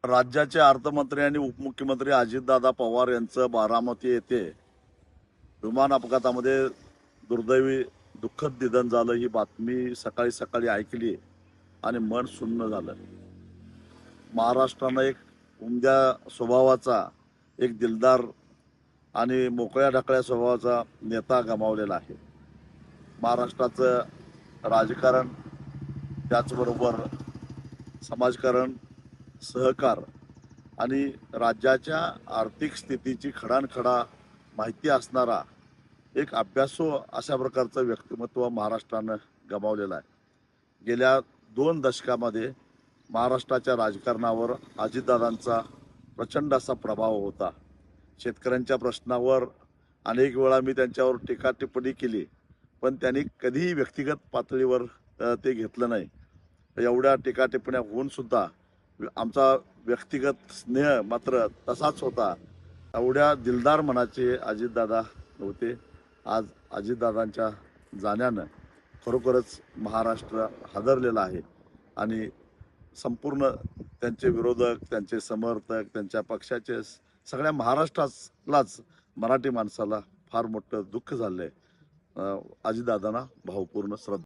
राज्याचे अर्थमंत्री आणि उपमुख्यमंत्री अजितदादा पवार यांचं बारामती येथे विमान अपघातामध्ये दुर्दैवी दुःखद निधन झालं ही बातमी सकाळी सकाळी ऐकली आणि मन सुन्न झालं. महाराष्ट्रानं एक उमद्या स्वभावाचा, एक दिलदार आणि मोकळ्या ढकळ्या स्वभावाचा नेता गमावलेला आहे. महाराष्ट्राचं राजकारण, त्याचबरोबर समाजकारण, सहकार आणि राज्याच्या आर्थिक स्थितीची खडानखडा माहिती असणारा एक अभ्यासू अशा प्रकारचं व्यक्तिमत्व महाराष्ट्रानं गमावलेलं आहे. गेल्या 2 दशकामध्ये महाराष्ट्राच्या राजकारणावर अजितदादांचा प्रचंड असा प्रभाव होता. शेतकऱ्यांच्या प्रश्नावर अनेक वेळा मी त्यांच्यावर टीका टिप्पणी केली, पण त्यांनी कधीही व्यक्तिगत पातळीवर ते घेतलं नाही. एवढ्या टीका टिप्पण्या होऊन सुद्धा आमचा व्यक्तिगत स्नेह मात्र तसाच होता. एवढ्या दिलदार मनाचे अजितदादा होते. आज अजितदादांच्या जाण्यानं खरोखरच महाराष्ट्र हादरलेला आहे आणि संपूर्ण त्यांचे विरोधक, त्यांचे समर्थक, त्यांच्या पक्षाचे सगळ्या महाराष्ट्रालाच, मराठी माणसाला फार मोठं दुःख झालंय. अजितदादांना भावपूर्ण श्रद्धा.